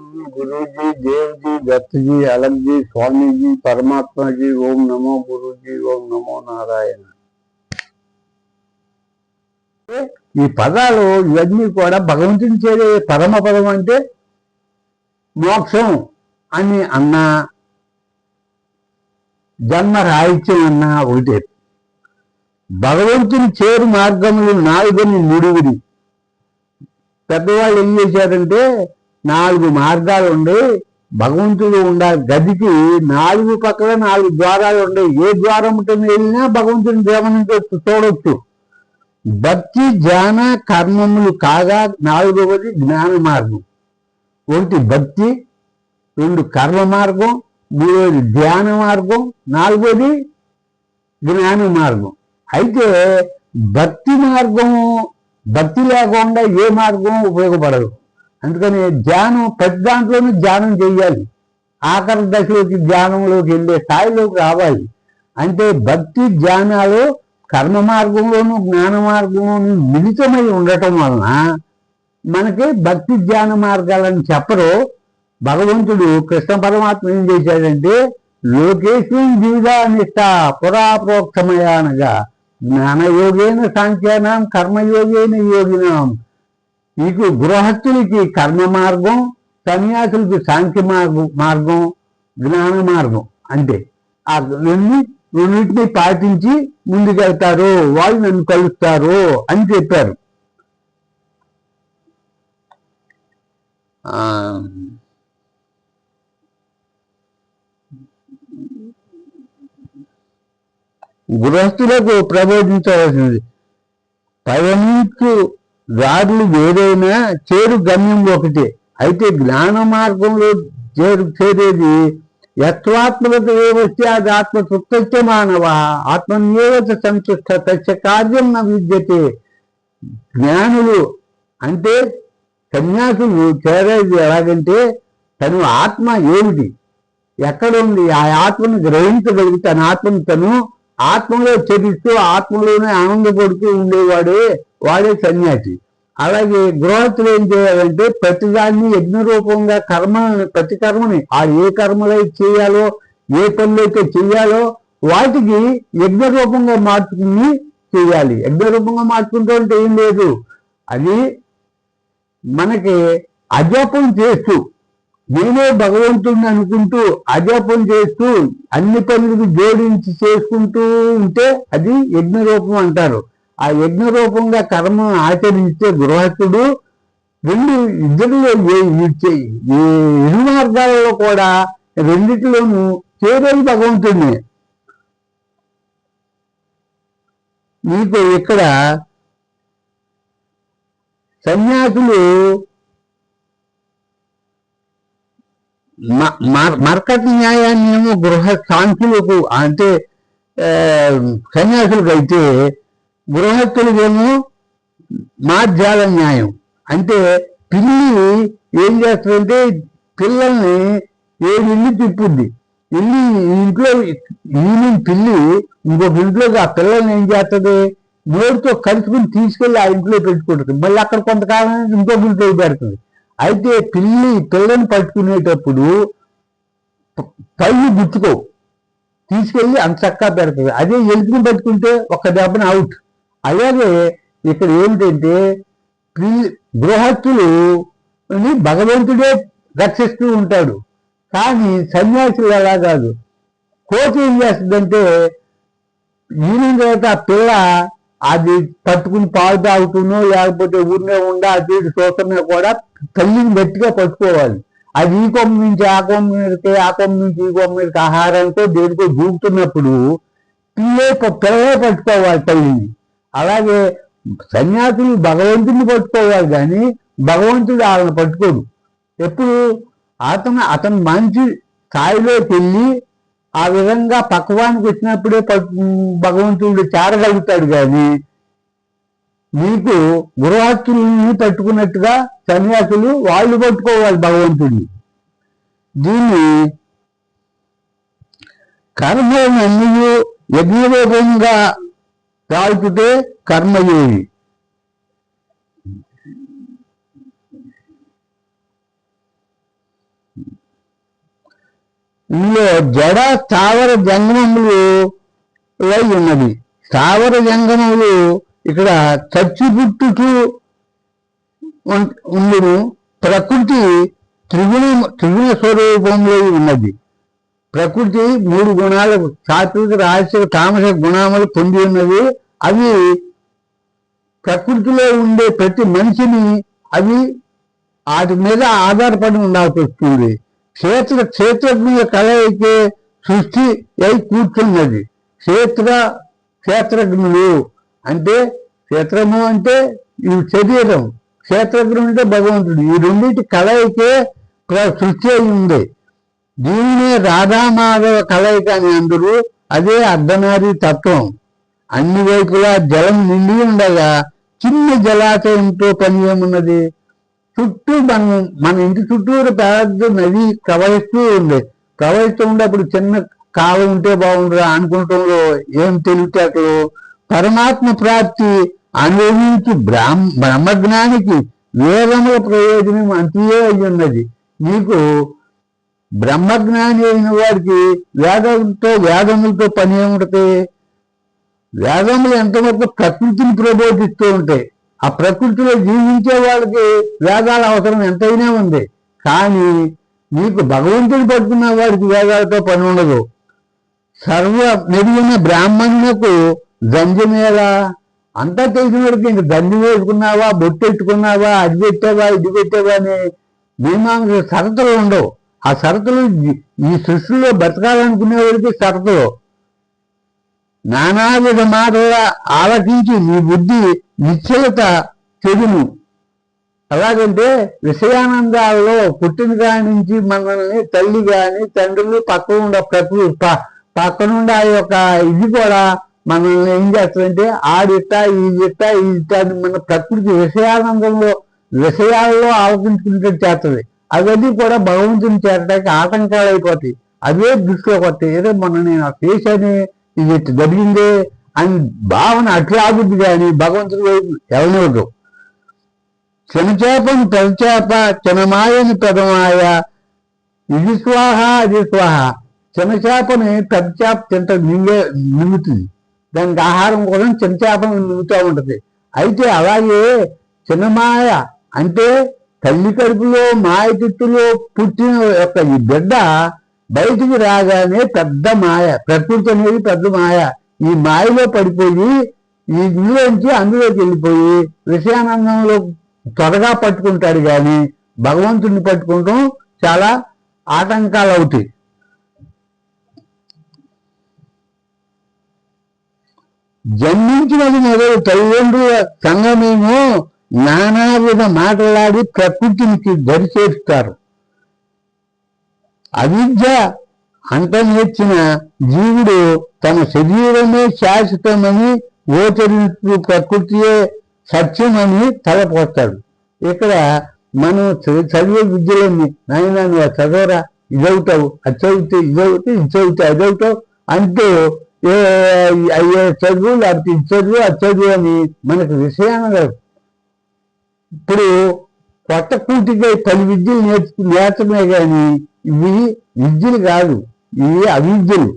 गुरु जी, देव जी, दत्त जी, अलग जी, स्वामी जी, परमात्मा जी, ओम नमो गुरु जी, ओम नमो नारायण. ఈ పదాలు ఇవన్నీ కూడా భగవంతుని చేరే పరమ పదం అంటే మోక్షం అని అన్నా, జన్మ రాహిత్యం అన్నా ఒకటే. భగవంతుని చేరు మార్గములు 4 నిడుగుడి. పెద్దవాళ్ళు ఏం చేశారంటే 4 మార్గాలు ఉండే భగవంతుడు ఉండాలి. గదికి 4 పక్కల 4 ద్వారాలు ఉండే. ఏ ద్వారం వెళ్ళినా భగవంతుని గమనించవచ్చు, చూడవచ్చు. భక్తి ధ్యాన కర్మములు కాగా 4వది జ్ఞాన మార్గం. 1 భక్తి, 2 కర్మ మార్గం, 3వది ధ్యాన మార్గం, 4వది జ్ఞాన మార్గం. అయితే భక్తి మార్గం, భక్తి లేకుండా ఏ మార్గం ఉపయోగపడదు. అందుకని ధ్యానం, ప్రతి దాంట్లోనూ ధ్యానం చేయాలి. ఆఖరి దశలోకి ధ్యానంలోకి వెళ్ళే స్థాయిలోకి రావాలి. అంటే భక్తి ధ్యానాలు కర్మ మార్గంలోనూ జ్ఞాన మార్గంలోనూ మిళితమై ఉండటం వలన మనకి భక్తి ధ్యాన మార్గాలని చెప్పరు. భగవంతుడు కృష్ణ పరమాత్మ ఏం చేశాడంటే లోకేశ్వరి జీవితానిష్ట పురాప్రోక్షమయ అనగా జ్ఞానయోగేన సాంఖ్యానాం కర్మయోగేన యోగినాం. మీకు గృహస్థులకి కర్మ మార్గం, సన్యాసులకి సాంఖ్య మార్గం, జ్ఞాన మార్గం. అంటే ఆ రెండింటిని పాటించి ముందుకెళ్తారు, వాళ్ళు నన్ను కలుస్తారు అని చెప్పారు. గృహస్థులకు ప్రబోధించవలసింది. పయనించు దారులు వేరైనా చేరు గమ్యం ఒకటే. అయితే జ్ఞాన మార్గంలో చేరేది యత్వాత్మగత ఏవస్తే అది ఆత్మతృప్త మానవ ఆత్మన్యేవత సంతుష్ట తస్య కార్యం న విద్యతే. జ్ఞానులు అంటే సన్యాసులు చేరేది ఎలాగంటే తను ఆత్మ ఏమిటి, ఎక్కడుంది, ఆ ఆత్మను గ్రహించగలిగి తన ఆత్మను తను ఆత్మలో చరిస్తూ ఆత్మలోనే ఆనందపడుతూ ఉండేవాడే వాడే సన్యాసి. అలాగే గృహస్థులు ఏం చేయాలంటే ప్రతిదాన్ని యజ్ఞరూపంగా ప్రతి కర్మని ఆ ఏ కర్మలో చేయాలో, ఏ పనులైతే చేయాలో వాటికి యజ్ఞరూపంగా మార్చుకుని చేయాలి. యజ్ఞరూపంగా మార్చుకుంటూ అంటే ఏం లేదు, అది మనకి అజపం చేస్తూ నేనే భగవంతుడిని అనుకుంటూ అజపం చేస్తూ అన్ని పనులకు జోడించి చేసుకుంటూ ఉంటే అది యజ్ఞరూపం అంటారు. ఆ యజ్ఞరూపంగా కర్మ ఆచరిస్తే గృహస్థుడు ఇద్దరిలో ఇరు మార్గాలలో కూడా రెండిటిలోనూ చేరేది భగవంతుడిని. మీకు ఇక్కడ సన్యాసులు మర్కట న్యాయాన్ని ఏమో సాంఖ్యులకు అంటే సన్యాసులకు అయితే గృహస్థులకేమో మార్జాల న్యాయం. అంటే పిల్లి ఏం చేస్తుందంటే పిల్లల్ని 7 ఇల్లు తిప్పుద్ది. ఇంట్లో పిల్లి ఇంకొక ఇంట్లోకి ఆ పిల్లల్ని ఏం చేస్తుంది, నోటితో కలుసుకుని తీసుకెళ్ళి ఆ ఇంట్లో పెట్టుకుంటుంది. మళ్ళీ అక్కడ కొంతకాలం ఇంకొక ఇంట్లోకి పెడుతుంది. అయితే పిల్లని పట్టుకునేటప్పుడు పళ్ళు గుచ్చుకో, తీసుకెళ్ళి అంత చక్కగా పెడుతుంది. అదే ఎలుకని పట్టుకుంటే ఒక్క దెబ్బన అవుట్. అలాగే ఇక్కడ ఏమిటంటే గృహస్థులు భగవంతుడే రక్షిస్తూ ఉంటాడు. కానీ సన్యాసులు అలా కాదు. కోతి ఏం చేస్తుందంటే ఈయన తర్వాత ఆ పిల్ల అది పట్టుకుని పాలు తాగుతున్నో లేకపోతే ఊరినే ఉండా అటు ఇటు చూస్తున్నా కూడా తల్లిని గట్టిగా పట్టుకోవాలి. అది ఈ కొమ్మ నుంచి ఆ కొమ్మ మీదకి, ఆ కొమ్మ నుంచి ఈ కొమ్మ మీదకి ఆహారంతో దేనికో దూకుతున్నప్పుడు పిల్లలే పట్టుకోవాలి తల్లిని. అలాగే సన్యాసులు భగవంతుని పట్టుకోవాలి కానీ భగవంతుడు వాళ్ళని పట్టుకోడు. ఎప్పుడు అతను మంచి స్థాయిలోకి వెళ్ళి ఆ విధంగా పక్వానికి వచ్చినప్పుడే భగవంతుడు చేరగలుగుతాడు. కానీ మీకు గృహస్థుల్ని పట్టుకున్నట్టుగా సన్యాసులు వాళ్ళు పట్టుకోవాలి భగవంతుడిని. దీన్ని కర్మలన్నీ యజ్ఞరూపంగా తాల్చితే కర్మయోగి. ఇందులో జడ స్థావర జంగమములు ఉన్నది. స్థావర జంగమములు ఇక్కడ చచ్చిపుట్టుతూ ఉండును. ప్రకృతి త్రిగుణ స్వరూపంలో ఉన్నది. ప్రకృతి 3 గుణాలు, సాత్విక, రాజసిక, తామస గుణాలు పొంది ఉన్నది. అవి ప్రకృతిలో ఉండే ప్రతి మనిషిని అవి వాటి మీద ఆధారపడి ఉండాల్సి వస్తుంది. క్షేత్రజ్ఞుల కలయికే సృష్టి అయి కూర్చున్నది. క్షేత్రజ్ఞులు అంటే క్షేత్రము అంటే ఈ శరీరం, క్షేత్రజ్ఞుడు అంటే భగవంతుడు. ఈ రెండింటి కలయికే సృష్టి అయి ఉంది. దీనినే రాధామాధవ కలయిక అని అందరూ. అదే అర్ధనారీ తత్వం. అన్ని వైపులా జలం నిండి ఉండగా చిన్న జలాశయంతో పని ఏమున్నది? చుట్టూ మన ఇంటి చుట్టూరు పెద్ద నది ప్రవహిస్తూ ఉంది. ప్రవహిస్తూ ఉండే అప్పుడు చిన్న కాలం ఉంటే బాగుండరా అనుకుంటంలో ఏం తెలివితేటలు. పరమాత్మ ప్రాప్తి అనుభవించు బ్రహ్మజ్ఞానికి వేదముల ప్రయోజనం అంతే అయి ఉన్నది. నీకు బ్రహ్మజ్ఞాని అయిన వాడికి వేదములతో పని ఏముంటుంది? వేదములు ఎంతవరకు ప్రకృతిని ప్రబోధిస్తూ ఉంటాయి. ఆ ప్రకృతిలో జీవించే వాళ్ళకి వేదాల అవసరం ఎంతైనా ఉంది. కానీ నీకు భగవంతుడు పట్టుకున్న వాడికి వేదాలతో పని ఉండదు. సర్వ మెరుగున బ్రాహ్మణులకు జంజమేలా? అంతా తెలిసిన వాడికి ఇంక దండి వేసుకున్నావా, బొట్టెట్టుకున్నావా, అది పెట్టావా, ఇది పెట్టావా అని మీమాంస షరతులు ఉండవు. ఆ షరతులు ఈ సృష్టిలో బతకాలనుకునే వాడికి షరతులు. నానావిధ మాటల ఆలకించి నీ బుద్ధి నిశ్చలత చెడును. అలాగంటే విషయానందాల్లో పుట్టిన కాడి నుంచి మనల్ని తల్లి గాని తండ్రులు పక్కనుండి ఆ యొక్క ఇది కూడా మనల్ని ఏం చేస్తుందంటే ఆడిట్టా ఈడిట్టా అని మన ప్రకృతి విషయాల్లో ఆలోచించుకుంటే చేస్తుంది. అవన్నీ కూడా భగవంతుని చేరడానికి ఆటంకాలు అయిపోతాయి. అవే దృష్టిలో కొట్టాయి. ఏదో మొన్న నేను ఆ చేశాను, ఇది జరిగిందే అని భావన అట్లా ఆగుద్ది కానీ భగవంతుడి వైపు ఎవరినవద్దు. చిన్నచేపను పెదచేప, చిన్నమాయని పెదమాయ, ఇది స్వాహ అది స్వాహ. చిన్నచేపని పెద్ద చేప మింగుతుంది. దానికి ఆహారం కోసం చిన్న చేపను మింగుతూ ఉంటుంది. అయితే అలాగే చిన్నమాయ అంటే తల్లి కడుపులో మాయతిత్తులో పుట్టిన యొక్క ఈ బిడ్డ బయటికి రాగానే పెద్ద మాయ. ప్రకృతి అనేది పెద్ద మాయ. ఈ మాయలో పడిపోయి ఈ ఇందులోంచి అందులోకి వెళ్ళిపోయి విషయానందంలో త్వరగా పట్టుకుంటాడు. కానీ భగవంతుడిని పట్టుకుంటాం చాలా ఆటంకాలు అవుతాయి. జన్మించినది మొదలు తల్లిదండ్రుల సంగమేమో నానావిధ మాటలాడి ప్రకృతికి దరిచేస్తారు. అవిద్య అంత నేర్చిన జీవుడు తన శరీరమే శాశ్వతమని గోచరించు ప్రకృతియే సత్యమని తలపోస్తాడు. ఇక్కడ మనం చదివే విద్యలన్నీ నాయన నువ్వు చదవరా, ఇదవుతావు, అది చదివితే ఇదవుతావు, ఇది చదివితే అదవుతావు అంటూ అయ్యే చదువు లేకపోతే ఇది చదువు అది చదువు అని మనకు విషయాన్ని ఇప్పుడు కొత్త కూటిగా 10 విద్యలు నేర్చమే కానీ ఇవి విద్యలు కాదు, ఇవి అవిద్యలు.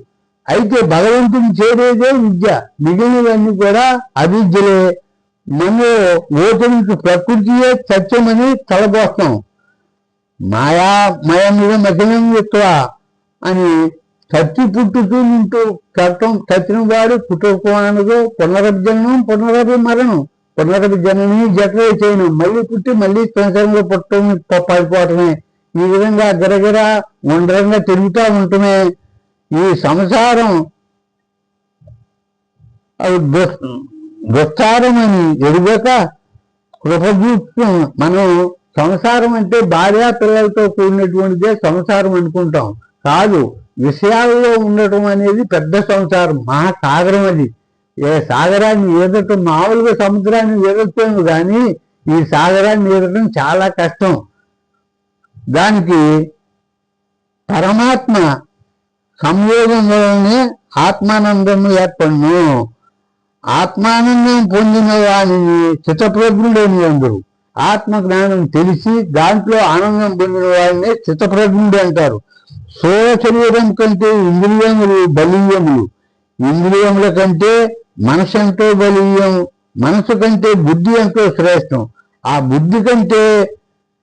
అయితే భగవంతుని చేరేదే విద్య, మిగిలినవన్నీ కూడా అవిద్యలే. మనలో ఓటమికి ప్రకృతియే సత్యమని తలపోస్తాం. మయం మీద మకినం ఎక్కువ అని చచ్చి పుట్టుతూ నింటూ కట్టం చచ్చిన వాడు పుట్టుకోనదు. పునరభిజనం పునరభి మరణం, పునరభి జనని జట్లే చేయను, మళ్ళీ పుట్టి మళ్ళీ సంవత్సరంలో పుట్టడం పడిపోవటమే. ఈ విధంగా గిరగిర ఉండరంగా తిరుగుతూ ఉండటమే. ఈ సంసారం దుస్తారం అని ఎరుగక కృపజూప్తం. మనం సంసారం అంటే భార్యా పిల్లలతో కూడినటువంటిదే సంసారం అనుకుంటాం. కాదు, విషయాల్లో ఉండటం అనేది పెద్ద సంసారం, మహాసాగరం. అది ఏ సాగరాన్ని ఈదటం మామూలుగా సముద్రాన్ని ఈదటం, కానీ ఈ సాగరాన్ని ఈదటం చాలా కష్టం. దానికి పరమాత్మ సంయోగంలోనే ఆత్మానందము ఏర్పడును. ఆత్మానందం పొందిన వాడిని చిత్తప్రజ్ఞుడని అందరు. ఆత్మ జ్ఞానం తెలిసి దాంట్లో ఆనందం పొందిన వాడిని చిత్తప్రజ్ఞుడు అంటారు. స్థూల శరీరం కంటే ఇంద్రియములు బలీయములు, ఇంద్రియముల కంటే మనసు ఎంతో బలీయం, మనసు కంటే బుద్ధి ఎంతో శ్రేష్టం, ఆ బుద్ధి కంటే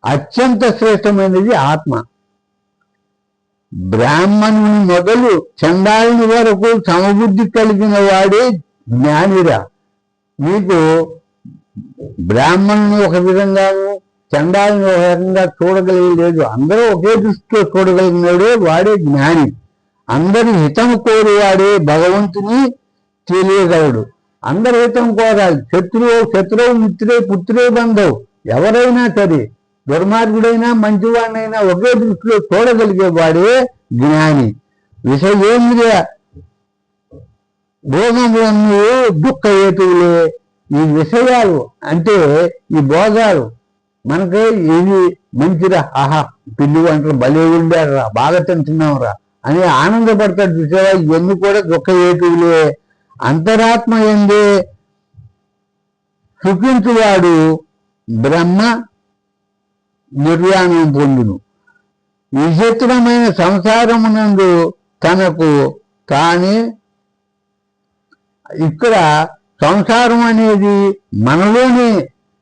అత్యంత శ్రేష్టమైనది ఆత్మ. బ్రాహ్మణుని మొదలు చండాలుని వరకు సమబుద్ధి కలిగిన వాడే జ్ఞానిరా. మీకు బ్రాహ్మణుని ఒక విధంగాను చండాలని ఒక రకంగా చూడగలిగలేదు, అందరూ ఒకే దృష్టితో చూడగలిగినాడే వాడే జ్ఞాని. అందరి హితం కోరువాడే భగవంతుని తెలియగలడు. అందరి హితం కోరాలి. శత్రువు మిత్రే పుత్రే బంధవు ఎవరైనా సరే, దుర్మార్గుడైనా మంచివాడినైనా ఒకే దృష్టిలో చూడగలిగే వాడే జ్ఞాని. విషయేంద్రియ భోగములన్నీ దుఃఖ హేతువులే. ఈ విషయాలు అంటే ఈ భోగాలు మనకి ఇది మంచిరా, ఆహా పిల్లి వంటలు భలే ఉండారా, బాగా తింటున్నాం రా అని ఆనందపడతాడు చూసారా, ఇవన్నీ కూడా దుఃఖ హేతువులే. అంతరాత్మ ఎందే సుఖించువాడు బ్రహ్మ నిర్యాణం పొందును. విచిత్రమైన సంసారమునందు తనకు తానే. ఇక్కడ సంసారం అనేది మనలోనే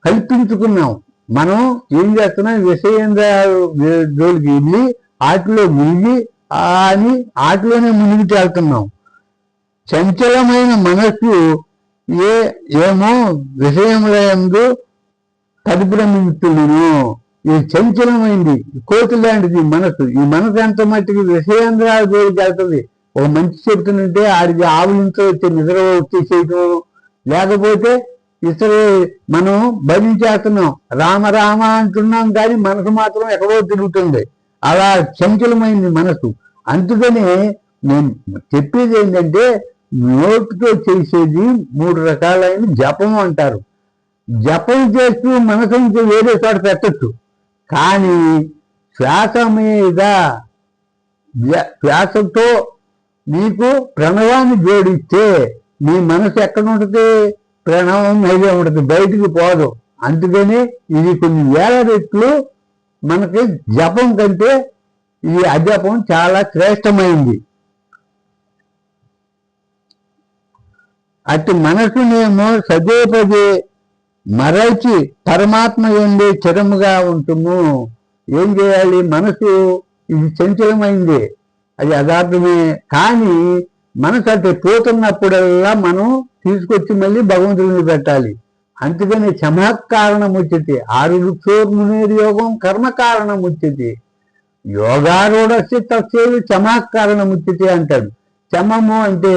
కల్పించుకున్నాం. మనం ఏం చేస్తున్నాం, విషయేంద్రియాలు జోలికి వెళ్ళి ఆటిలో మునిగి అని ఆటిలోనే మునిగి తేలుతున్నాం. చంచలమైన మనస్సు ఏమో విషయములందు పరిభ్రమించును. ఇది చంచలమైంది, కోతి లాంటిది మనసు. ఈ మనసు ఎంత మట్టికి విషయేంద్రియాల జోలికి వెళ్తుంది. ఒక మంచి చెప్తుందంటే ఆడికి ఆవులింతో వచ్చి నిద్ర వచ్చేసేయటం, లేకపోతే ఇతరు మనం భరించేస్తున్నాం, రామ రామ అంటున్నాం కానీ మనసు మాత్రం ఎక్కడో తిరుగుతుంది. అలా చంచలమైంది మనసు. అందుకనే నేను చెప్పేది ఏంటంటే, నోటితో చేసేది 3 రకాలైన జపం అంటారు. జపం చేస్తూ మనసు నుంచి వేరే చోట పెట్టచ్చు, కానీ శ్వాస మీద శ్వాసతో నీకు ప్రణవాన్ని జోడిస్తే నీ మనసు ఎక్కడ ఉంటుంది, ప్రణవం మీదే ఉంటుంది, బయటికి పోదు. అందుకని ఇది కొన్ని వేల రెట్లు మనకి జపం కంటే ఈ అజపం చాలా శ్రేష్టమైంది. అటు మనసునేమో సదే పదే మరల్చి పరమాత్మ ఎందే చిరముగా ఉంటుము. ఏం చేయాలి, మనసు ఇది చంచలమైంది, అది యథార్థమే. కానీ మనసు అటు పోతున్నప్పుడల్లా మనం తీసుకొచ్చి మళ్ళీ భగవంతుడిని పెట్టాలి. అందుకని క్షమకారణం ఉచ్యతే, ఆరుక్షోర్మునేర్ యోగం కర్మకారణం ఉచ్యతే, యోగారూఢస్య తస్యైవ క్షమకారణం ఉచ్యతే అంటాడు. క్షమము అంటే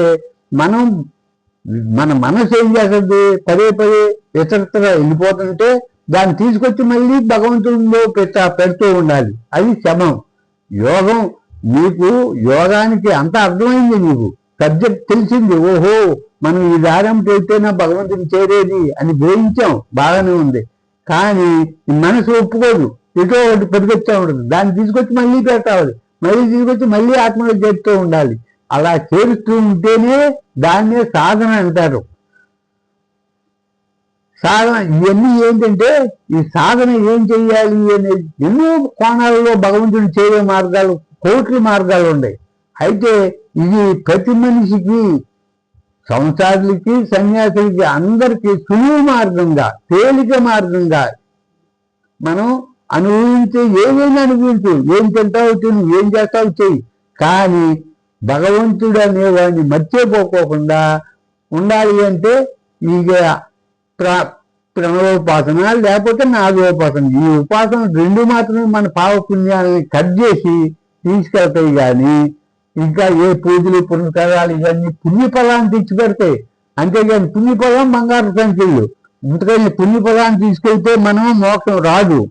మన మనసు ఏం చేస్తుంది, పదే పదే ఇతరత్ర వెళ్ళిపోతుంటే దాన్ని తీసుకొచ్చి మళ్ళీ భగవంతుడిలో పెడుతూ ఉండాలి. అది శమం. యోగం నీకు యోగానికి అంత అర్థమైంది, నీకు సబ్జెక్ట్ తెలిసింది. ఓహో మనం ఈ దారం పెడితేనా భగవంతుని చేరేది అని గ్రహించాం, బాగానే ఉంది. కానీ మనసు ఒప్పుకోదు, ఇటో ఒకటి పరిగెత్తా ఉంటుంది. దాన్ని తీసుకొచ్చి మళ్ళీ పెట్టాలి, మళ్ళీ తీసుకొచ్చి మళ్ళీ ఆత్మలో చేస్తూ ఉండాలి. అలా చేరుస్తూ ఉంటేనే దాన్నే సాధన అంటారు. సాధన ఇవన్నీ ఏంటంటే, ఈ సాధన ఏం చెయ్యాలి అనేది ఎన్నో కోణాలలో భగవంతుడు చేరే మార్గాలు, కోట్ల మార్గాలు ఉన్నాయి. అయితే ఇది ప్రతి మనిషికి, సంసారులకి సన్యాసులకి అందరికీ సులువు మార్గంగా, తేలిక మార్గంగా మనం అనుభవించే ఏదైనా అనుభవించు. ఏం తింటావు తిను, ఏం చేస్తావు చెయ్యి, కానీ భగవంతుడు అనేవాడిని మర్చిపోకోకుండా ఉండాలి. అంటే ఇక ప్రణవోపాసన లేకపోతే నాగోపాసన, ఈ ఉపాసన 2 మాత్రమే మన పాపపుణ్యాలని కట్ చేసి తీసుకెళ్తాయి. కానీ ఇంకా ఏ పూజలు పునస్కారాలు ఇవన్నీ పుణ్యఫలాన్ని తెచ్చిపెడతాయి. అంతేగాని పుణ్యఫలం బంగారు సంఖ్యలు. అందుకని పుణ్యఫలాన్ని తీసుకెళ్తే మనం మోక్షం రాదు.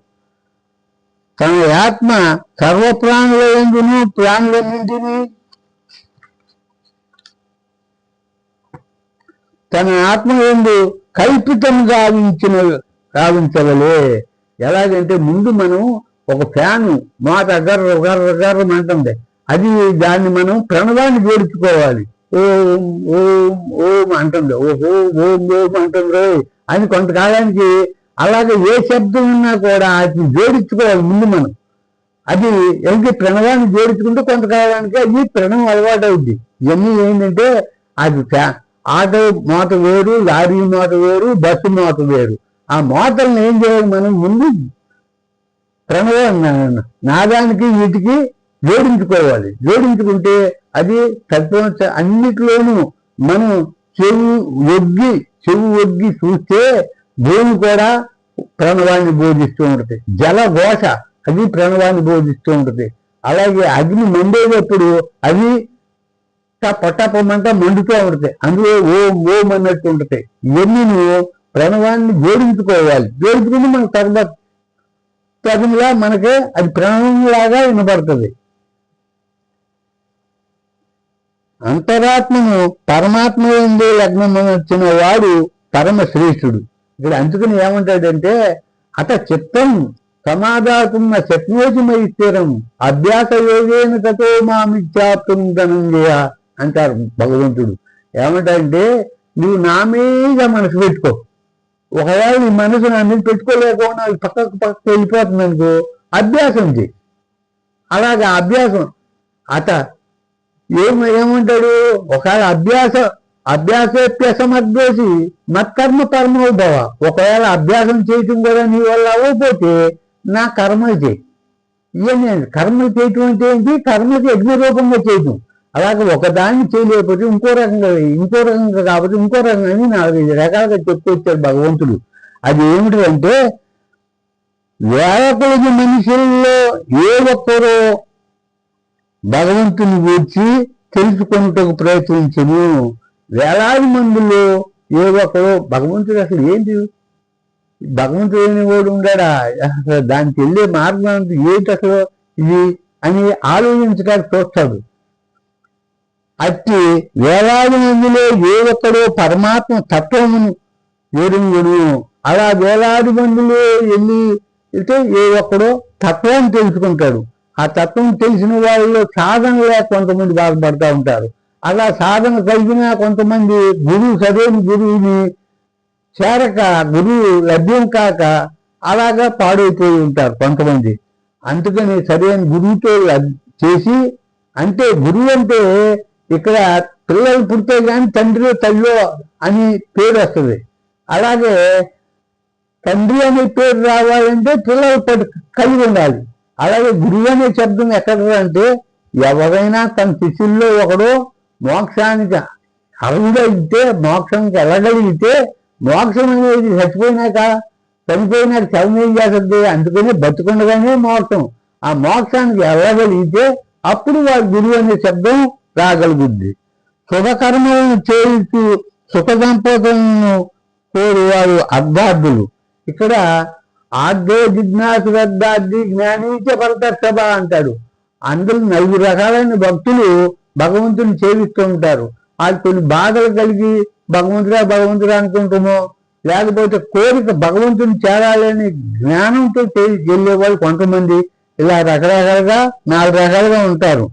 తన ఆత్మ సర్వప్రాణుల యందును ప్రాణులన్నింటినీ తన ఆత్మ యందు కల్పితం గావించవలే. ఎలాగంటే ముందు మనం ఒక ఫ్యాను మాట గర్ర అంటుంది, అది దాన్ని మనం ప్రణవాన్ని జోడించుకోవాలి. ఓం ఓం ఓం అంటుంది, ఓహో ఓం ఓం అంటుంది అని కొంతకాలానికి. అలాగే ఏ శబ్దం ఉన్నా కూడా అది జోడించుకోవాలి ముందు మనం. అది ఏంటి ప్రణవాన్ని జోడించుకుంటే కొంతకాలానికి అది ప్రణవం అలవాటు అవుద్ది. ఇవన్నీ ఏంటంటే అది ఆటో మోత వేరు, లారీ మోత వేరు, బస్సు మోత వేరు. ఆ మోతలను ఏం చేయాలి మనం ముందు ప్రణవం నాదానికి వీటికి జోడించుకోవాలి. జోడించుకుంటే అది తత్వం అన్నిటిలోనూ మనం చెవు ఒగ్గి చూస్తే భూమి కూడా ప్రణవాన్ని బోధిస్తూ ఉంటుంది. జలఘోష అది ప్రణవాన్ని బోధిస్తూ ఉంటుంది. అలాగే అగ్ని మండేటప్పుడు అది పట్టపమంట మండుతూ ఉంటుంది, అందులో ఓం అన్నట్టు ఉంటుంది. ఇవన్నీ నువ్వు ప్రణవాన్ని జోడించుకోవాలి. జోడించుకుని మనకు తగినలా మనకి అది ప్రణవంలాగా వినపడుతుంది. అంతరాత్మను పరమాత్మ ఎందు లగ్నం వచ్చిన వాడు పరమ శ్రేష్ఠుడు. ఇక్కడ అందుకని ఏమంటాడంటే అత చిత్తం సమాధాతున్న శక్నోచిమై స్థిరం అభ్యాస యోగేన తతో మామిచ్చాప్తం ధనంజయ అంటారు భగవంతుడు. ఏమంటాడంటే నువ్వు నా మీద మనసు పెట్టుకో. ఒకవేళ నీ మనసు నా మీద పెట్టుకోలేకుండా పక్కకు వెళ్ళిపోతుంది అనుకో, అభ్యాసం చేయి. అలాగే అభ్యాసం ఏమంటాడు, ఒకవేళ అభ్యాసేప్యసమద్వేసి మత్కర్మ కర్మోభవ. ఒకవేళ అభ్యాసం చేయటం కూడా నీ వల్ల అవ్వకపోతే నా కర్మలు చేయి. ఇవన్నీ కర్మలు చేయటం అంటే ఏంటి, కర్మకి యజ్ఞరూపంగా చేయటం. అలాగే ఒకదాన్ని చేయలేకపోతే ఇంకో రకంగా కాబట్టి ఇంకో రకంగా 4-5 రకాలుగా చెప్పుకొచ్చాడు భగవంతుడు. అది ఏమిటంటే వేలకొలది మనుషుల్లో ఏ ఒక్కరో భగవంతుని గురించి తెలుసుకున్నట్టుకు ప్రయత్నించను. వేలాది మందిలో ఏ ఒక్కరో భగవంతుడు అసలు ఏంటి, భగవంతుడు అనేవాడు ఉండాడా, అసలు దానికి వెళ్ళే మార్గం ఏంటి అసలు ఇది అని ఆలోచించడానికి చూస్తాడు. అట్టి వేలాది మందిలో ఏ ఒక్కడో పరమాత్మ తత్వమును ఎరుంగును. అలా వేలాది మందిలో వెళ్ళి అయితే ఏ ఒక్కడో తత్వాన్ని తెలుసుకుంటాడు. ఆ తత్వం తెలిసిన వాళ్ళలో సాధన లేక కొంతమంది బాధపడతా ఉంటారు. అలా సాధన కలిగిన కొంతమంది సరైన గురువుని చేరక, గురువు లభ్యం కాక అలాగా పాడైపోయి ఉంటారు కొంతమంది. అందుకని సరైన గురువుతో చేసి, అంటే గురువు అంటే ఇక్కడ పిల్లలు పుడితే కానీ తండ్రి తల్లో అని పేరు వస్తుంది. అలాగే తండ్రి అనే పేరు రావాలంటే పిల్లలు కలిగి ఉండాలి. అలాగే గురువు అనే శబ్దం ఎక్కడ అంటే ఎవరైనా తన శిష్యుల్లో ఒకడు మోక్షానికి అర్హుడైతే, మోక్షానికి వెళ్ళగలిగితే, మోక్షం అనేది చనిపోయినాక శవం ఏం చేస్తుంది, అందుకని బతుకుండగానే మోక్షం. ఆ మోక్షానికి వెళ్ళగలిగితే అప్పుడు వాడు గురువు అనే శబ్దం రాగలుగుద్ది. సుఖకర్మలను చేస్తూ సుఖ సంపదలను కోరు వారు అర్ధార్థులు. ఇక్కడ ఆర్ధో జిజ్ఞాసు అర్ధార్థి జ్ఞానీచ పరతర్షభ అంటాడు. అందరూ 4 రకాలైన భక్తులు భగవంతుని సేవిస్తూ ఉంటారు. వాళ్ళు కొన్ని బాధలు కలిగి భగవంతుడా అనుకుంటామో, లేకపోతే కోరిక భగవంతుని చేరాలని జ్ఞానంతో వెళ్ళేవాళ్ళు కొంతమంది. ఇలా రకరకాలుగా 4 రకాలుగా ఉంటారు.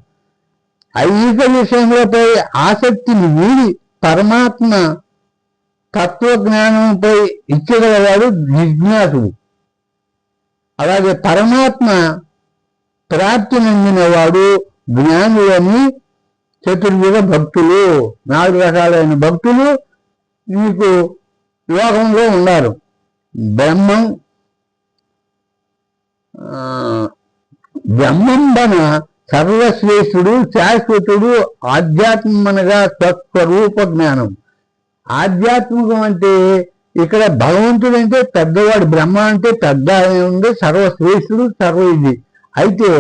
ఐహిక విషయములపై ఆసక్తిని వీడి పరమాత్మ తత్వజ్ఞానంపై ఇచ్చగలవాడు జిజ్ఞాసుడు. అలాగే పరమాత్మ ప్రాప్తి నొందిన వాడు జ్ఞానులని చతుర్విధ భక్తులు. 4 రకాలైన భక్తులు మీకు లోకంలో ఉన్నారు. బ్రహ్మంబన సర్వశ్రేష్ఠుడు, శాశ్వతుడు, ఆధ్యాత్మనగా స్వస్వరూప జ్ఞానం. ఆధ్యాత్మికం అంటే ఇక్కడ భగవంతుడు అంటే పెద్దవాడు, బ్రహ్మ అంటే పెద్ద ఉంది, సర్వశ్రేష్ఠుడు, సర్వ ఇది. అయితే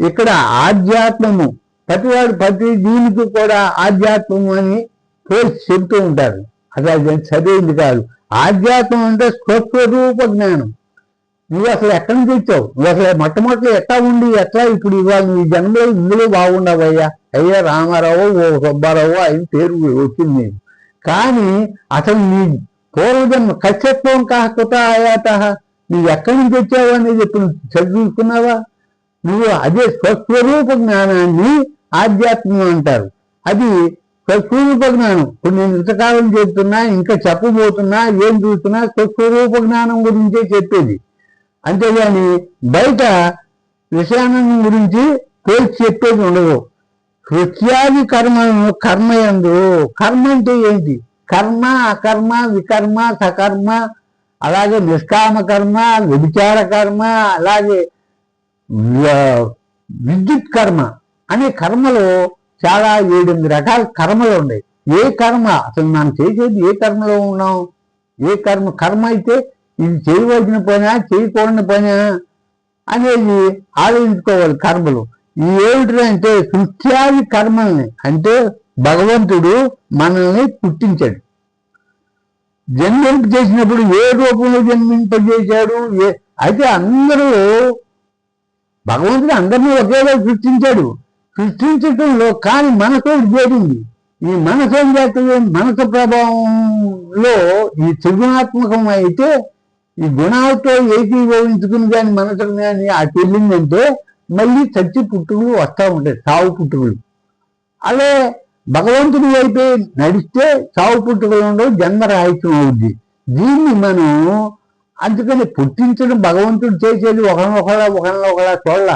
ఇక్కడ ఆధ్యాత్మము ప్రతి దీనికి కూడా ఆధ్యాత్మము అని పోల్చి చెబుతూ ఉంటారు. అది చదివింది కాదు. ఆధ్యాత్మం అంటే స్వస్వరూప జ్ఞానం. నువ్వు అసలు ఎక్కడి నుంచి వచ్చావు, నువ్వు అసలు మొట్టమొదటి ఎట్లా ఉండి ఎట్లా ఇప్పుడు ఇవాళ నీ జన్మలో ఇందులో బాగుండవయ్యా, అయ్యా రామారావు ఓ సుబ్బారావు ఆయన పేరు వచ్చింది నీకు. కానీ అసలు నీ పూర్వజన్మ కశ్యత్వం కాకపోతే ఆయాత, నువ్వు ఎక్కడి నుంచి వచ్చావు అనేది ఇప్పుడు చదువుకున్నావా? నువ్వు అదే స్వస్వరూప జ్ఞానాన్ని ఆధ్యాత్మం అంటారు. అది స్వస్వరూప జ్ఞానం. ఇప్పుడు నేను ఇంతకాలం చెప్తున్నా, ఇంకా చెప్పబోతున్నా, ఏం చూస్తున్నా స్వస్వరూప జ్ఞానం గురించే చెప్పేది. అంతేగాని బయట విషయాన్ని గురించి పోల్చి చెప్పేది ఉండదు. కృత్యాది కర్మలను కర్మయందు, కర్మ అంటే ఏంటి? కర్మ, అకర్మ, వికర్మ, సకర్మ, అలాగే నిష్కామ కర్మ, వ్యభిచార కర్మ, అలాగే విద్యుత్ కర్మ అనే కర్మలో చాలా 7-8 రకాల కర్మలు ఉన్నాయి. ఏ కర్మ అసలు మనం చేసేది ఏ కర్మలో ఉన్నాం? ఏ కర్మ అయితే ఇది చేయవలసిన పనా చేయకూడని పనా అనేది ఆలోచించుకోవాలి. కర్మలు ఈ ఏమిటంటే కృత్యాది కర్మల్ని, అంటే భగవంతుడు మనల్ని పుట్టించాడు. జన్మింప చేసినప్పుడు ఏ రూపంలో జన్మింపజేశాడు? అయితే అందరూ భగవంతుడు అందరినీ ఒకేలా సృష్టించాడు. సృష్టించడంలో కానీ మనసు చేరింది. ఈ మనసు ఏం చేస్తుంది? మనసు ప్రభావంలో ఈ త్రిగుణాత్మకం అయితే ఈ గుణాలతో ఏకీభవించుకుని కానీ మనసు కానీ ఆ చెల్లిందంటే మళ్ళీ చచ్చి పుట్టుకులు వస్తూ ఉంటాయి, సావు పుట్టుకులు. అలా భగవంతుడి వైపే నడిస్తే సావు పుట్టుకలు ఉండవు, జన్మరాహిత్యం అవుద్ది. దీన్ని మనం అందుకని పుట్టించడం భగవంతుడు చేసేది ఒకరినొకలా చూడాల.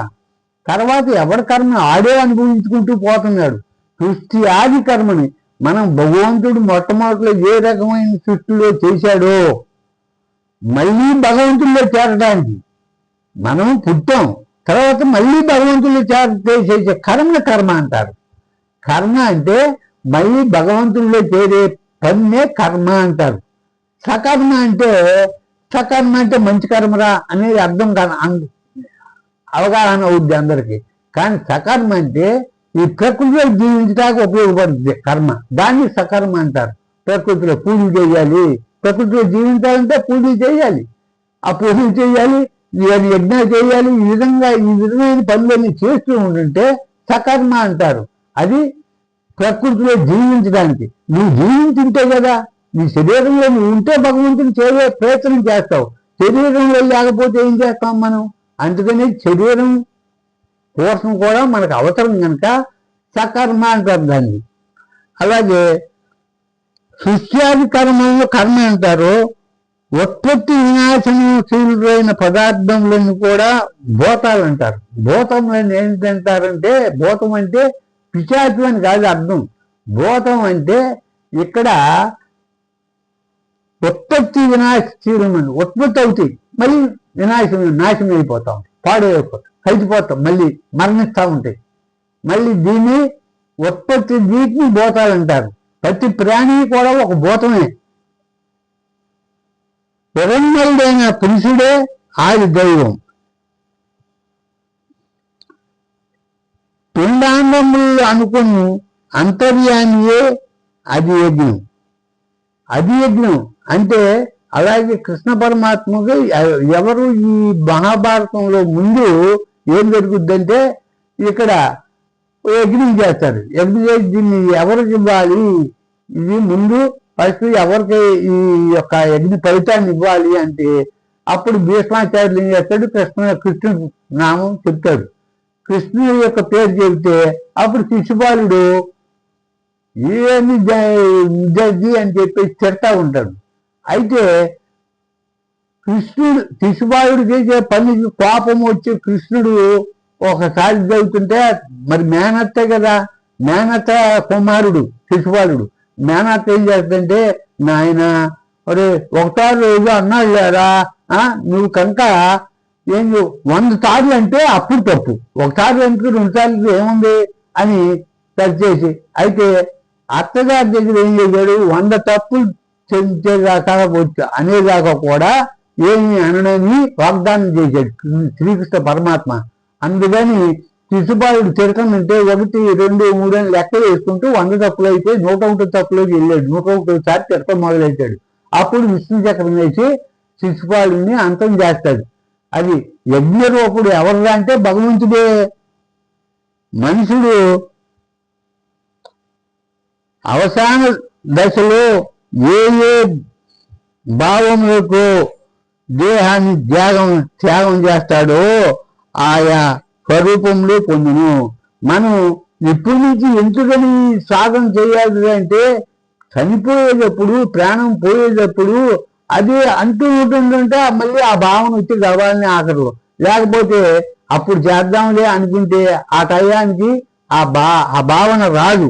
తర్వాత ఎవరి కర్మ ఆడే అనుభవించుకుంటూ పోతున్నాడు. సృష్టి ఆది కర్మని మనం భగవంతుడు మొట్టమొదటిలో ఏ రకమైన సృష్టిలో చేశాడో మళ్ళీ భగవంతుల్లో చేరడానికి మనం పుట్టాం. తర్వాత మళ్ళీ భగవంతుల్లో చేసే కర్మ అంటారు. కర్మ అంటే మళ్ళీ భగవంతుల్లో చేరే పన్నే కర్మ అంటారు. సకర్మ అంటే మంచి కర్మరా అనేది అర్థం కాదు, అవగాహన అవుద్ది అందరికీ. కానీ సకర్మ అంటే ఈ ప్రకృతిలో జీవించడానికి ఉపయోగపడుతుంది కర్మ, దాన్ని సకర్మ అంటారు. ప్రకృతిలో పూజలు చేయాలి, ప్రకృతిలో జీవించాలంటే పూజలు చేయాలి, ఆ పూజలు చేయాలి, యజ్ఞాలు చేయాలి. ఈ విధమైన పనులన్నీ చేస్తూ ఉంటుంటే సకర్మ అంటారు. అది ప్రకృతిలో జీవించడానికి. నువ్వు జీవించుంటే కదా, నీ శరీరంలో నువ్వు ఉంటే భగవంతుని చేసే ప్రయత్నం చేస్తావు. శరీరంలో లేకపోతే ఏం చేస్తాం మనం? అందుకని శరీరం కోసం కూడా మనకు అవసరం కనుక సకర్మ అంటారు దాన్ని. అలాగే సృష్ట్యాది కర్మలను కర్మ అంటారు. ఉత్పత్తి వినాశనశీలుడైన పదార్థములను కూడా భూతాలు అంటారు. భూతములను ఏంటంటారంటే, భూతం అంటే పిశాచం అని కాదు అర్థం. భూతం అంటే ఇక్కడ ఉత్పత్తి వినాశశీలమని, ఉత్పత్తి అవుతాయి మళ్ళీ నాశనం అయిపోతాం, పాడైపోతాం, కలిసిపోతాం, మళ్ళీ మరణిస్తూ ఉంటాయి. మళ్ళీ దీన్ని ఉత్పత్తి వీటిని భూతాలు అంటారు. ప్రతి ప్రాణి కూడా ఒక భూతమే. హిరణ్మయుడైన పురుషుడే ఆది దైవం. పిండాండములు అనుకుని అంతర్యామియే అది యజ్ఞం. అది యజ్ఞం అంటే అలాగే కృష్ణ పరమాత్మకు ఎవరు ఈ మహాభారతంలో ముందు ఏం జరుగుద్దంటే ఇక్కడ యజ్ఞం చేస్తారు. యజ్ఞం చేసి దీన్ని ఎవరికి ఇవ్వాలి, ఇది ముందు ఫస్ట్ ఎవరికి ఈ యొక్క యజ్ఞ ఫలితాన్ని ఇవ్వాలి అంటే అప్పుడు భీష్మాచార్యులు ఏం చేస్తాడు? కృష్ణుడు నామం చెప్తాడు. కృష్ణుడి యొక్క పేరు చెబితే అప్పుడు శిశుపాలుడు ఏమి జడ్జి అని చెప్పేసి తిడతా ఉంటాడు. అయితే శిశుపాలుడు చేసే పనికి కోపం వచ్చి కృష్ణుడు ఒకసారి చదువుతుంటే, మరి మేనత్తే కదా, మేనత్త కుమారుడు శిశుపాలుడు. మేనత్త ఏం చేస్తుంటే, నాయన ఒరే ఒకసారి రోజు అన్నాడు లేరా, నువ్వు కనుక ఏం 100 సార్లు అంటే అప్పుడు తప్పు, ఒకసారి అంటే 2 సార్లు ఏముంది అని సరిచేసి. అయితే అత్తగారి దగ్గర ఏం చేశాడు? 100 తప్పులు చేసేదాకా అనేదాకా కూడా ఏమి అనని వాగ్దానం చేశాడు శ్రీకృష్ణ పరమాత్మ. అందుకని శిశుపాలుడు తిరగమంటే 1, 2, 3 అని లెక్క వేసుకుంటూ 100 తప్పులు అయితే 101 తప్పులోకి వెళ్ళాడు. 101 సారి తిరగ మొదలెట్టాడు. అప్పుడు విష్ణు చక్రం వేసి శిశుపాలుడిని అంతం చేస్తాడు. అది యజ్ఞరూపుడు ఎవరు అంటే భగవంతుడే. మనుషుడు అవసాన దశలో ఏ భావంలోకి దేహాన్ని త్యాగం చేస్తాడో ఆయా స్వరూపంలో పొందును. మనం ఇప్పటి నుంచి ఎందుకని సాధన చేయాలి అంటే చనిపోయేటప్పుడు, ప్రాణం పోయేటప్పుడు అది అంటూ ఉంటుందంటే మళ్ళీ ఆ భావన వచ్చి కావాలని ఆఖరు. లేకపోతే అప్పుడు చేద్దాంలే అనుకుంటే ఆ టయానికి ఆ భావన రాదు.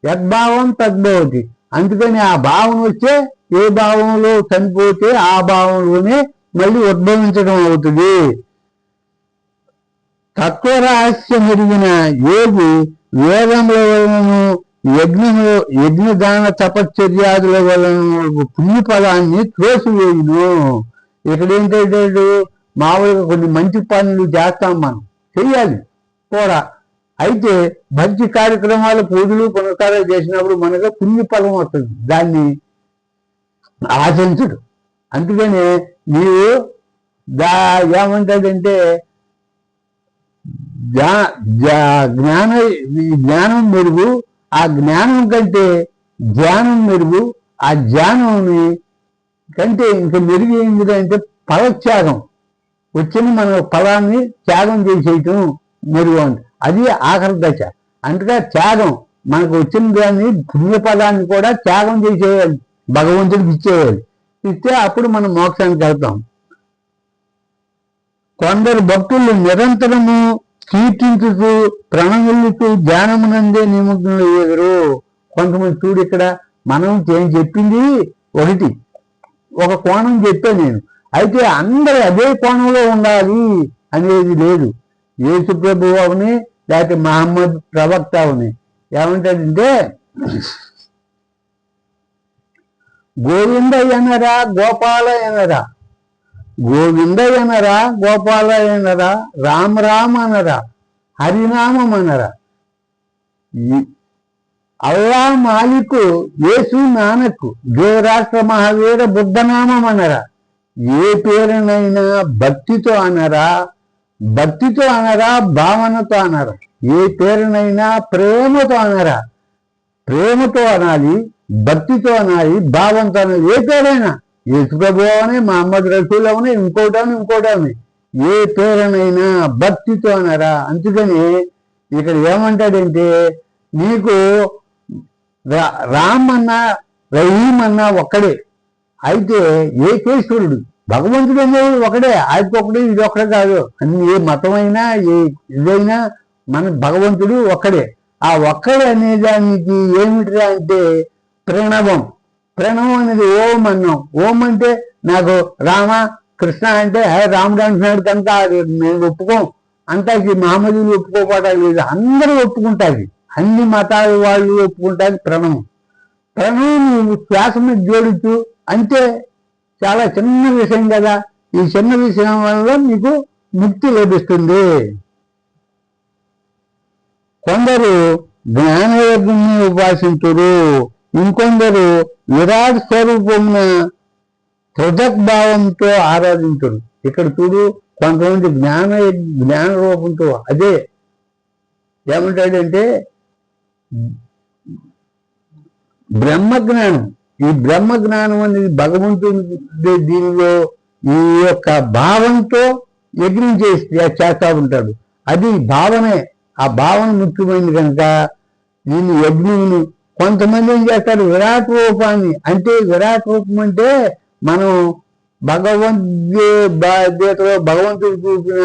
యద్భావం తద్భవతి. అందుకని ఆ భావన వస్తే ఏ భావంలో చనిపోతే ఆ భావంలోనే మళ్ళీ ఉద్భవించడం అవుతుంది. తత్వ రహస్యం ఎరిగిన యోగి వేదముల వలనను యజ్ఞదాన తపశ్చర్యాదుల వలన పుణ్యఫలాన్ని త్రోసివేయును. ఇక్కడ ఏంటంటే మామూలుగా కొన్ని మంచి పనులు చేస్తాం, మనం చెయ్యాలి కూడా. అయితే భక్తి కార్యక్రమాలు, పూజలు పునస్కారాలు చేసినప్పుడు మనకు పుణ్యఫలం వస్తుంది, దాన్ని ఆశించడు. అందుకని మీరు ఏమంటాడంటే జ్ఞానం మెరుగు, ఆ జ్ఞానం కంటే ధ్యానం మెరుగు, ఆ ధ్యానం కంటే ఇంకా మెరుగు ఏంటంటే ఫలత్యాగం. వచ్చిన మన ఫలాన్ని త్యాగం చేసేయటం మెరుగు అంట. అది ఆఖరి దశ. అందుకే త్యాగం, మనకు వచ్చిన దాన్ని పుణ్యపదాన్ని కూడా త్యాగం చేసేయాలి, భగవంతుడికి ఇచ్చేయాలి. ఇస్తే అప్పుడు మనం మోక్షానికి వెళ్తాం. కొందరు భక్తులు నిరంతరము కీర్తించుతూ ప్రణములుతూ ధ్యానమునందే నిమగ్నులు ఎదురు. కొంతమంది చూడు, ఇక్కడ మనం ఏం చెప్పింది ఒకటి, ఒక కోణం చెప్పా నేను. అయితే అందరూ అదే కోణంలో ఉండాలి అనేది లేదు. యేసు ప్రభువు అవని, లేకపోతే మహమ్మద్ ప్రవక్త అవని ఏమంటాడంటే, గోవిందయ్యనరా గోపాలయ్యనరా, గోవిందయ్యనరా గోపాలయ్యనరా, రామ రామ అనరా, హరినామం అనరా, అల్లా మాలికు యేసు నానకు, దేవరాష్ట్ర మహావీర బుద్ధనామం అనరా. ఏ పేరునైనా భక్తితో అనరా, భక్తితో అనరా, భావనతో అనరా. ఏ పేరునైనా ప్రేమతో అనరా, ప్రేమతో అనాలి, భక్తితో అనాలి, భావంతో అనాలి. ఏ పేరైనా, యేసు ప్రభువు అవని, మహమ్మద్ రసూల్ అవని, ఇంకోటని ఏ పేరునైనా భక్తితో అనరా. అందుకని ఇక్కడ ఏమంటాడంటే, నీకు రామ్ అన్నా రహీం అన్నా ఒక్కడే. అయితే ఏకేశ్వరుడు భగవంతుడు అనేది ఒకడే, ఆయన ఒకడే, ఇది ఒక్కడే కాదు. అన్ని ఏ మతమైనా ఏ ఇదైనా మన భగవంతుడు ఒక్కడే. ఆ ఒక్కడే అనేదానికి ఏమిటిరా అంటే ప్రణవం. ప్రణవం అనేది ఓం అన్నాం. ఓం అంటే నాకు రామ కృష్ణ అంటే రాముడు అంటున్నాడు కనుక మేము ఒప్పుకోం. అంతాకి మహమ్మదీలు ఒప్పుకోవటానికి లేదు, అందరూ ఒప్పుకుంటారు, అన్ని మతాల వాళ్ళు ఒప్పుకుంటారు ప్రణవం. ప్రణవం శ్వాస మీద జోడించు అంతే. చాలా చిన్న విషయం కదా. ఈ చిన్న విషయం వల్ల మీకు ముక్తి లభిస్తుంది. కొందరు జ్ఞానయజ్ఞాన్ని ఉపాసించురు, ఇంకొందరు విరాట్ స్వరూపమున భావంతో ఆరాధించరు. ఇక్కడ చూడు, కొంతమంది జ్ఞాన రూపంతో అదే ఏమంటాడంటే బ్రహ్మజ్ఞానం. ఈ బ్రహ్మజ్ఞానం అనేది భగవంతుని దీనిలో ఈ యొక్క భావంతో యజ్ఞం చేస్తా ఉంటాడు. అది భావనే, ఆ భావన ముఖ్యమైనది కనుక దీన్ని యజ్ఞమును. కొంతమంది ఏం చేస్తారు, విరాట్ రూపాన్ని. అంటే విరాట్ రూపం అంటే మనం భగవద్గీతలో భగవంతుడు చూపిన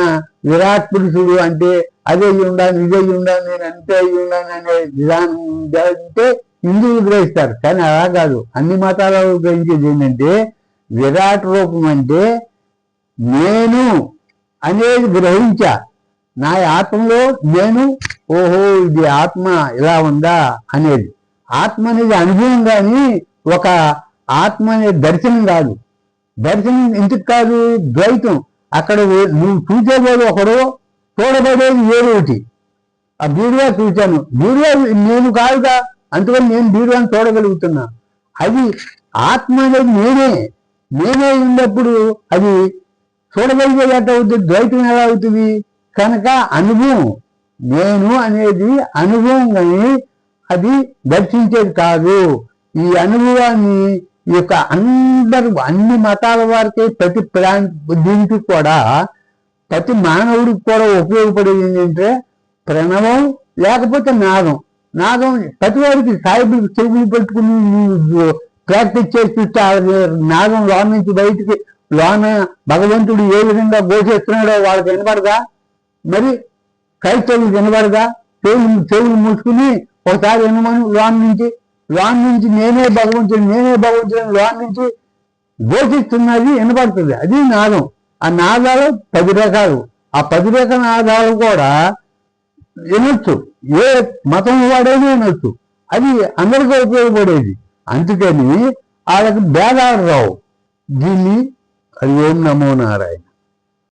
విరాట్ పురుషుడు అంటే అదే ఉండాలి, ఇదే ఉండాలి, నేను అంతే ఉండాలి అనే విధానం అంటే హిందువులు గ్రహిస్తారు. కానీ అలా కాదు, అన్ని మతాలలో గ్రహించేది ఏంటంటే విరాట్ రూపం అంటే నేను అనేది గ్రహించా. నా ఆత్మలో నేను, ఓహో ఇది ఆత్మ ఇలా ఉందా అనేది. ఆత్మ అనేది అనుభవం, కానీ ఒక ఆత్మ అనేది దర్శనం కాదు. దర్శనం ఎందుకు కాదు, ద్వైతం. అక్కడ నువ్వు చూసేవాడు ఒకడు, చూడబడేది వేరొకటి. ఆ బీరువా చూశాను, బీరువా నేను కాదుగా, అందుకని నేను బీరువాని చూడగలుగుతున్నా. అది ఆత్మ అనేది నేనే ఉన్నప్పుడు అది చూడగలిగేది ఎట్లా అవుతుంది, ద్వైతం ఎలా అవుతుంది? కనుక అనుభవం, నేను అనేది అనుభవం, కానీ అది దర్శించేది కాదు. ఈ అనుభవాన్ని ఈ యొక్క అన్ని మతాల వారికి, ప్రతి దీనికి కూడా, ప్రతి మానవుడికి కూడా ఉపయోగపడేది ఏంటంటే ప్రణవం, లేకపోతే నాదం. ప్రతి వారికి సాయిబులు చెవులు పెట్టుకుని ప్రాక్టీస్ చేసి చూస్తే నాదం లోన నుంచి బయటికి, లోన భగవంతుడు ఏ విధంగా ఘోషిస్తున్నాడో వాళ్ళకి వినపడదా? మరి క్రైస్తవులు వినబడగా చెవులు మూసుకుని ఒకసారి వినమని లోన్ నుంచి నేనే భగవంతుని లోన్ నుంచి ఘోషిస్తున్నది వినపడుతుంది. అది నాదం. ఆ నాదాలు 10 రకాలు. ఆ 10 రకాల నాదాలు కూడా వినొచ్చు, ఏ మతం వాడైనా వినొచ్చు. అది అందరికీ ఉపయోగపడేది. అందుకని వాళ్ళకి భేదాలు రావు. దీన్ని అది ఓం నమో నారాయణ.